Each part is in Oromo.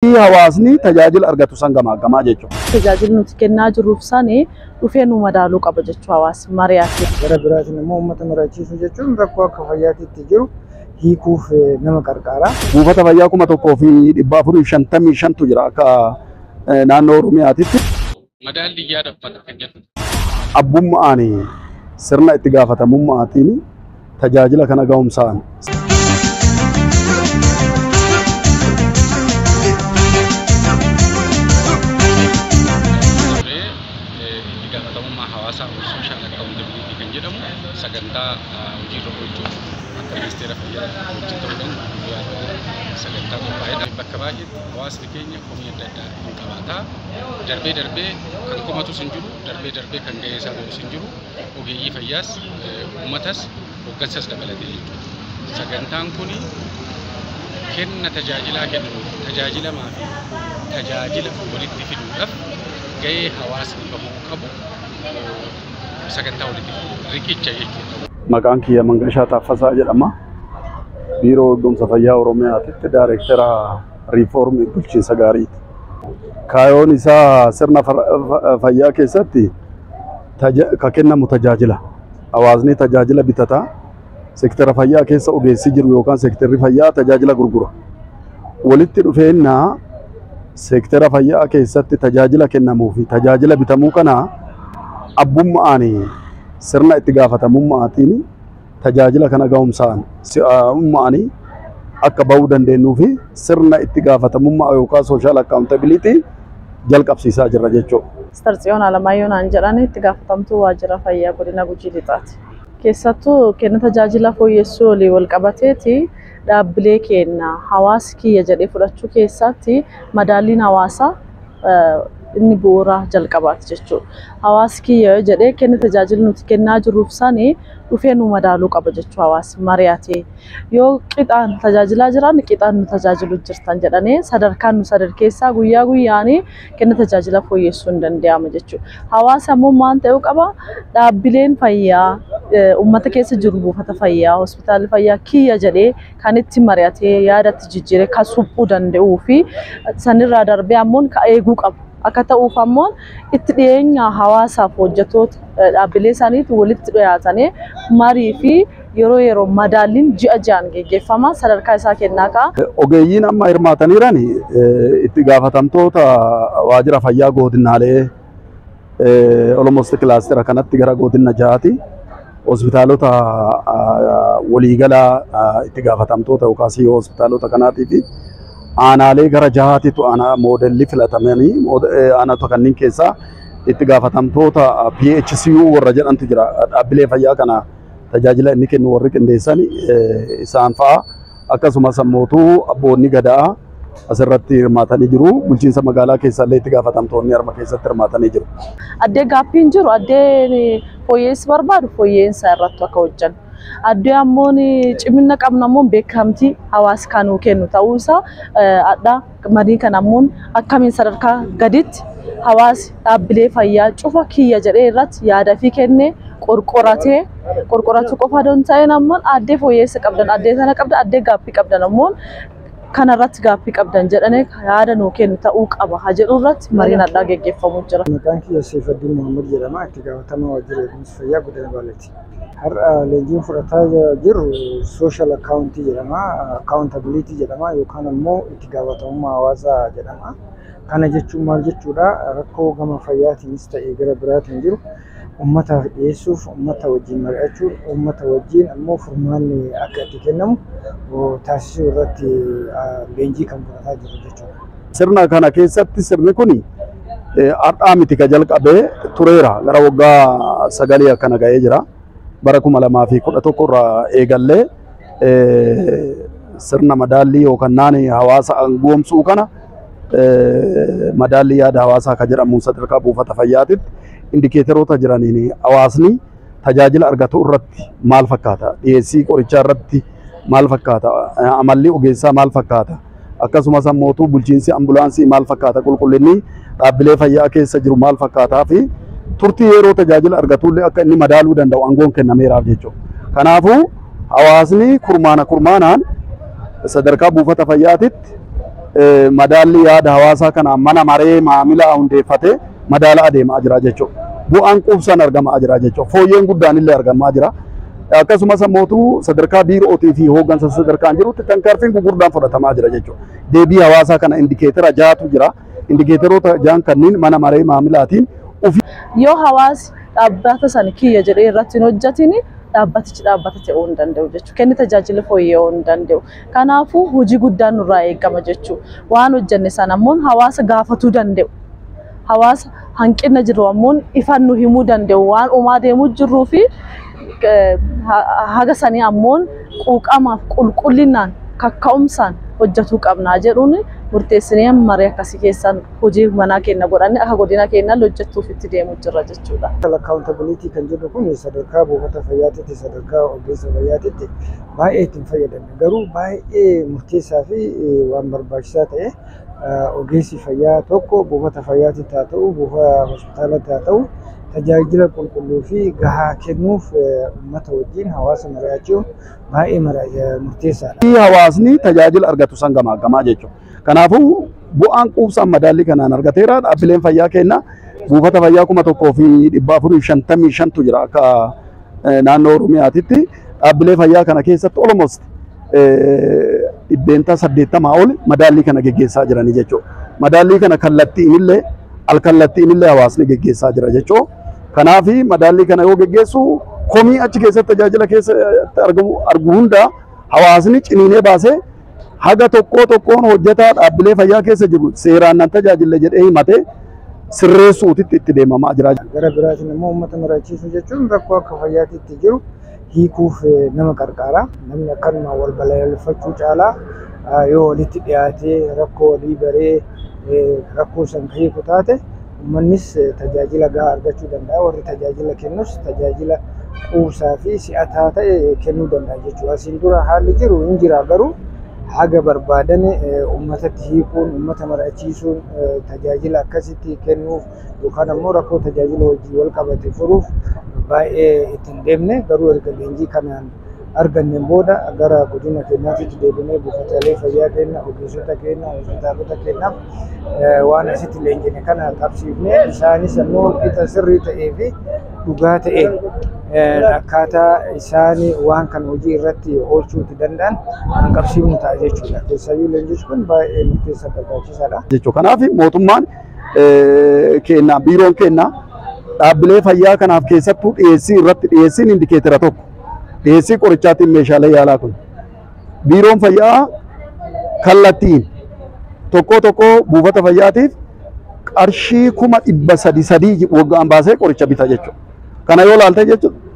Akkamitti hawaasni tajaajila argatu san gamaaggamaa jechuudha. Tajaajilli nuti kennaa jirruuf sanii dhufee nu madaaluu qaba jechuu hawaasni mari'atee. Gara biraatiin immoo uummata mari'achiisuu jechuun rakkoo akka fayyaatiitti jiru hiikuuf nama gargaara. Buufata fayyaa 1455 jira akka naannoo Oromiyaatitti. Madaalli yaada uffata kan jedhu. Abbummaan sirna itti gaafatamummaatiin tajaajila kana ga'umsaan. Social accountability kan jedhamu sagantaa hojii tokko jechuudha. Akka ministeera fayyaa hojjetuudhaan sagantaa qophaa'edha. Bakka baay'eetti hawaasni keenya komii adda addaa hin qabaata. Darbee darbee kan komatus hin jiru, darbee darbee kan gahee isaa bahus hin jiru. Ogeeyyii fayyaas uummatas hoggansas dabalatee jechuudha. Sagantaan kuni kenna tajaajilaa kennu tajaajilamaa fi tajaajila walitti fiduudhaaf gahee hawaasni bahuu qabu sagantaa walitti riqicha jechuudha. Maqaan kiyya Mangashaa Taaffasaa jedhama. Biiroo Eegumsa Fayyaa Oromiyaatitti Daayireektara Riifoormii Bulchiinsa Gaariiti. Kaayoon isaa sirna fayyaa keessatti kan kennamu tajaajila. Hawaasni tajaajila bitataa seektara fayyaa keessa ogeessi jiru yookaan seektarri fayyaa tajaajila gurgura. Walitti dhufeennaa seektara fayyaa keessatti tajaajila kennamuu fi tajaajila bitamuu kana abbummaan sirna itti gaafatamummaatiin tajaajila kana ga'umsaan ummaanii akka bahuu dandeenyuu fi sirna itti gaafatamummaa yookaan social accountability jalqabsiisaa jirra jechuudha. Startsiyoon Alamaayyoo naan jedhan itti gaafatamtuu waajjira fayyaa godina Gujii Lixaati. Keessattuu kenna tajaajila fooyyessuu olii wal qabateeti dhaabbilee kenna hawaasi kiyya jedhee fudhachuu keessatti madaalliin hawaasaa inni bu'uura jalqabaati jechuudha. Hawaasi kiyya jedhee kenna tajaajila nuti kennaa jirruuf sanii dhufee nu madaaluu qaba jechuu hawaasni mari'atee. Yoo qixaan tajaajilaa jiran qixaan nu tajaajilu jirtan jedhanii sadarkaan nu sadarkeessaa guyyaa guyyaanii kenna tajaajila fooyyessuu hin danda'ama jechuudha. Hawaasa ammoo maal ta'uu qaba? Dhaabbileen fayyaa uummata keessa jiru buufata fayyaa, hospitaalli fayyaa kiyya jedhee kan itti mari'atee yaadatti jijjiiree kan suphuu danda'uu fi sanirraa darbee ammoo kan eeguu qabu. Akka ta'uuf ammoo itti dhiyeenya hawaasaaf hojjettoota dhaabbilee isaaniitti walitti dhiyaatanii marii fi yeroo madaalliin ji'a ji'aan geggeeffama sadarkaa isaa kennaa ka'a. Ogeeyyiin amma hirmaataniiran itti gaafatamtoota waajjira fayyaa godinaalee almost kilaastera kanatti gara godina 6 hospitaalota waliigalaa itti gaafatamtoota yookaan hospitaalota kanaatiif aanaalee gara 6tu aanaa moodelli filatamanii aanota kanneen keessaa itti gaafatamtoota PHCU warra jedhantu jira. Dhaabbilee fayyaa kana tajaajila inni kennu warri qindeessan isaan fa'a akkasumas ammootu abboonni gadaa asirratti hirmaatanii jiru. Bulchiinsa magaalaa keessallee itti gaafatamtoonni harma keessatti hirmaatanii jiru. Addee gaaffiin jiru addee fooyyessi barbaadu fooyyeensa irratti akka hojjennu. Addee ammoo cimina qabna ammoo beekamtii hawaasa kanuu kennu ta'uu isaa adda marii kana ammoo akkamiin sadarkaa gaditti hawaasi dhaabbilee fayyaa cufa kiyya jedhee irratti yaada fi kennee qorqoratu qofa don ta'een ammoo addee fooyyessi qabdan addee sana qabdan addee gaaffii qabdan ammoo kanarratti gaaffii qabdan jedhanii yaada nuu kennu ta'uu qaba haa jedhu irratti mariin addaa geggeeffamuu jira. Maqaan kiyya Seefaddiin Muhammad jedhama. Itti gaafatamaa waajjira eegumsa fayyaa godina Baaleeti. Har'a leenjiin fudhataa jiru social accountii jedhama, accountability jedhama yookaan ammoo itti gaafatamummaa hawaasaa jedhama. Kana jechuun maal jechuudha? Rakkoo gama fayyaatiinis ta'ee gara biraatiin jiru uummataaf dhiyeessuuf, uummata wajjin mari'achuun, uummata wajjin ammoo furmaanni akka itti kennamu taasisuu irratti leenjii kan fudhataa jiru jechuudha. Sirna kana keessatti sirni kuni har'aa miti ka jalqabee tureera. Gara waggaa 9 akkana ga'ee jira. Bara 2011 irraa eegallee sirna madaallii yookaan naani hawaasa angoomsuu kana madaallii yaada hawaasaa ka jedhamu sadarkaa buufata fayyaatitti indikeetoroota jiraniin hawaasni tajaajila argatu irratti maal fakkaata? Dhiyeessii qorichaa irratti maal fakkaata? Amalli ogeessaa maal fakkaata? Akkasumas ammootu bulchiinsi ambulaansii maal fakkaata? Qulqullinni dhaabbilee fayyaa keessa jiru maal fakkaataa fi turtii yeroo tajaajila argatullee akka inni madaaluu danda'u aangoon kennameeraaf jechuudha. Kanaafuu hawaasni kurmaanaan sadarkaa buufata fayyaatitti madaalli yaada hawaasaa kana mana maree maamila hundeeffatee madaala adeemaa jira jechuudha. Bu'aan quubsaan argamaa jira jechuudha. Fooyyeen guddaan illee argamaa jira. Akkasumas mootuu sadarkaa biirootii fi hooggansa sadarkaan jirutti tarkaanfiin gurguddaan fudhatamaa jira jechuudha. Deebii hawaasaa kana indikeetera ja'atu jira. Indikeeteroota ja'an kanneen mana maree maamilaatiin yoo hawaasi dhaabbata sana kiyya jedhee irratti hin hojjetin dhaabbatichi dhaabbata ta'uu hin danda'u jechuudha. Kenni tajaajila fooyya'uu hin danda'u. Kanaafuu hojii guddaan nurraa eegama jechuudha. Waan hojjenne sana ammoo hawaasa gaafatuu danda'u. Hawaasa hanqina jiru ammoo ifaan nu himuu danda'u. Waan uumaa deemuu jirruu fi haga sanii ammoo quuqamaaf qulqullinaan kakka'umsaan hojjetuu qabnaa jedhuun murteessinee marii akkasii keessan hojii manaa keenya godhanne akka godina keenyaan hojjechuuf itti deemuu jirra jechuudha. Accountability kan jedhu kun sadarkaa buufata fayyaatitti sadarkaa ogeessa fayyaatitti baay'ee ittiin fayyadamne garuu baay'ee murteessaa fi waan barbaachisaa ta'e ogeessi fayyaa tokko buufata fayyaatitti haa ta'u buufata hospitaalatti haa ta'u tajaajila qulqulluu fi gahaa kennuuf uummata wajjin hawaasa mari'achuun baay'ee murteessaadha. Hawaasni tajaajila argatu san gamaaggamaa jechuudha. Kanaafuu bu'aan quubsaan madaalli kanaan argateera. Dhaabbileen fayyaa keenya buufata fayyaa 1455 jira akka naannoo Oromiyaatitti. Dhaabbilee fayyaa kana keessatti almost 80 ol madaalli kana geggeessaa jiranii jechuudha. Madaalli kana kallattiin illee alkallattiin illee hawaasni geggeessaa jira jechuudha. Kanaaf madaalli kana yoo geggeessu komii achi keessatti tajaajila keessatti argu hunda hawaasni ciniinee baasee haga tokkoon hojjetaa dhaabbilee fayyaa keessa jiru seeraan nan tajaajille jedhee himatee sirreessuutitti itti deemamaa jira. Gara biraatiin immoo uummata mari'achiisuu jechuun rakkoo akka fayyaatitti jiru hiikuuf nama gargaara. Namni akkanuma wal balaaleffachuu caalaa yoo walitti dhiyaatee rakkoo walii baree rakkoo san hiiku taate uummannis tajaajila gahaa argachuu danda'a. Warri tajaajila kennus tajaajila quubsaa fi si'ataa ta'e kennuu danda'a jechuudha. Asiin dura haalli jiru hin jira garuu haga barbaadame uummatatti hiikuun uummata mari'achiisuun tajaajila akkasitti kennuuf yookaan ammoo rakkoo tajaajila wajjin wal qabate furuuf baay'ee ittiin deemne garuu erga leenjii kanaan arganneen booda gara godina keenyaatti deebinee buufataalee fayyaa keenya ogeessota keenya hospitaalota keenyaaf waan asitti leenjine kana qabsiifnee isaanis immoo qixa sirrii ta'ee fi dhugaa ta'een akkaataa isaan waan kana hojii irratti oolchuutti danda'an kan qabsiifnu ta'a jechuudha. Keessaayyuu leenjichi kun baay'ee murteessaa barbaachisaadha jechuudha. Kanaaf mootummaan keenya biiroon keenya dhaabbilee fayyaa kanaaf keessattuu dhiyeessii irratti dhiyeessiin indikeetera tokko dhiyeessii qorichaatiin meeshaalee yaalaa kun biiroon fayyaa kallattiin tokko buufata fayyaatiif qarshii 300,000 waggaan baasee qoricha bita jechuudha. Kana yoo ilaalte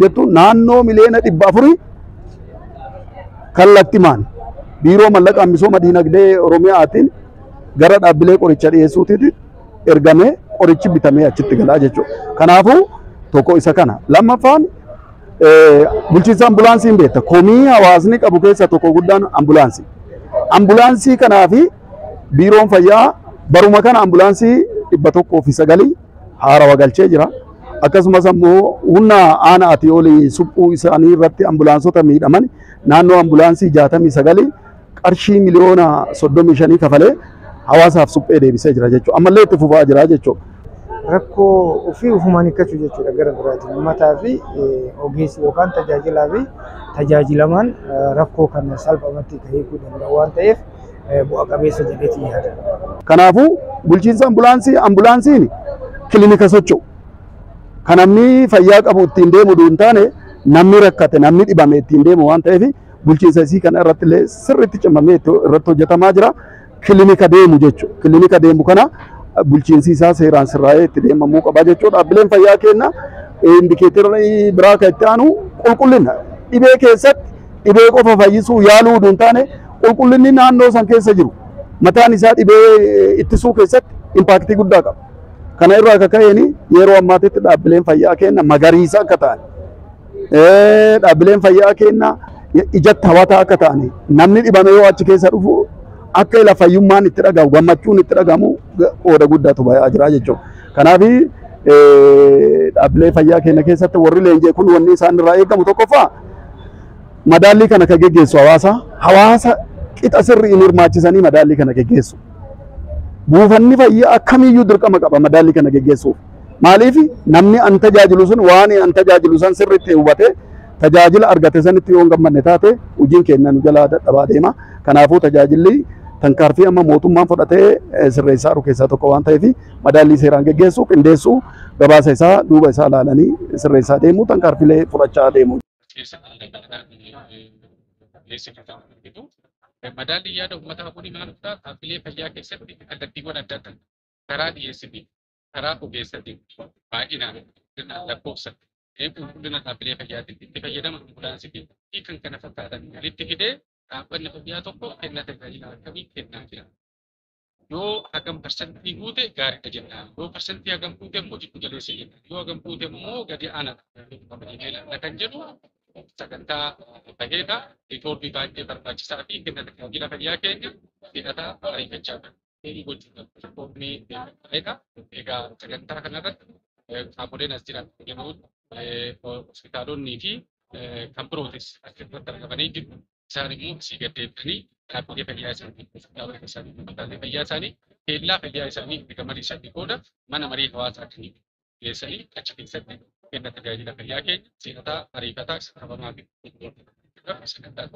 jettuun naannoo miliyoona 400 kallattimaan biiroo mallaqa misooma diinagdee Oromiyaatiin gara dhaabbilee qoricha dhiyeessuutitti ergamee qorichi bitamee achitti galaa jechuudha. Kanaafuu tokko isa kana. Lammaffaan bulchiinsa ambulaansii hin beekta. Komii hawaasni qabu keessa tokko guddaan ambulaansii. Ambulaansii kanaafi biiroon fayyaa baruma kana ambulaansii 109 haarawa galchee jira. Akkasumas ammoo humna aanaatii olii suphuu isaanii irratti ambulaansota miidhaman naannoo ambulaansii 69 qarshii miliyoona 35 kafalee hawaasaaf suphee deebisee jira jechuudha. Ammallee itti fufaa jira jechuudha. Rakkoo ofii ufumaan hiikkachuu jechuudha gara biraatiin uummataa fi ogeessi yookaan tajaajilaa fi tajaajilamaan rakkoo kana salphumatti hiikuu danda'a waan ta'eef bu'a qabeessa jedheetii yaada. Kanaafuu bulchiinsa ambulaansiin kilinika socho'u. Kan namni fayyaa qabu ittiin deemu duun taane namni rakkate namni dhibame ittiin deemu waan ta'eef bulchiinsa isii kana irratti illee sirriitti cimamee irratti hojjetamaa jira. Kilinika deemu jechuudha. Kilinika deemu kana bulchiinsi isaa seeraan sirraa'ee itti deemamuu qaba jechuudha. Dhaabbileen fayyaa keenya indikeeterii biraa kan itti aanu qulqullina. Dhibee keessatti dhibee qofa fayyisuu yaaluu duun taane qulqullinni naannoo san keessa jiru mataan isaa dhibee ittisuu keessatti impaaktii guddaa qaba. Kana irraa akka ka'een yeroo ammaatitti dhaabbileen fayyaa keenya magariisa akka ta'an dhaabbileen fayyaa keenya ijatti hawwataa akka ta'an namni dhibame yoo achi keessa dhufu akka ila fayyummaan itti dhagahu gammachuun itti dhagahamu qooda guddaatu ba'aa jira jechuudha. Kanaaf dhaabbilee fayyaa keenya keessatti warri leenjii kun wanni isaan irraa eegamu tokkoffaa madaallii kana kan geggeessu hawaasa qixa sirrii hin hirmaachisanii madaallii kana geggeessu. Buufanni fayyaa akkamiyyuu dirqama qaba madaallii kana geggeessuuf. Maaliif namni an tajaajilu sun waan an tajaajilu san sirriitti hubatee tajaajila argate sanitti yoo hin gammanne taate hojiin keenya nu jalaa dadhabaa deema. Kanaafuu tajaajilli tankaarfii amma mootummaan fudhatee sirreessaa jiru keessaa tokko waan ta'eef madaallii seeraan geggeessuu qindeessuu gabaasa isaa duuba isaa ilaalanii sirreessaa deemuu tankaarfiilee fudhachaa deemuu. Madaalli yaada uummataa kun maal ta'aa dhaabbilee fayyaa keessatti kallattiiwwan adda addaa karaa dhiyeessitii karaa ogeessatii baay'inaan lakkoofsa qulqullina dhaabbilee fayyaatiif itti fayyadaman ambulaansii fi kan kana fakkaatan walitti fidee dhaabbanni fayyaa tokko kenna tajaajila akkamii kennaa jira. Yoo hagam parsantii guute gaariidha jenna. Yoo parsantii hagam guute immoo jiddu galeessa jenna. Yoo hagam guute immoo gadi aanadha kan jedhu sagantaa baheedha. Riifoormii baay'ee barbaachisaa fi kenna tajaajila fayyaa keenya hidhataa ariifachaa kan riifoormii baheedha. Egaa sagantaa kanarratti qaamoleen as jiran jedhamuun hospitaalonni fi kan birootis asirratti argamanii jiru. Isaan immoo sii gaddeebanii dhaabbilee fayyaa isaanii keellaa fayyaa isaanii erga mariisanii booda mana marii hawaasaa kan geessanii achi keessatti kenna tajaajila fayyaa keenya seerataa ariifataa qabamaa fi sagantaa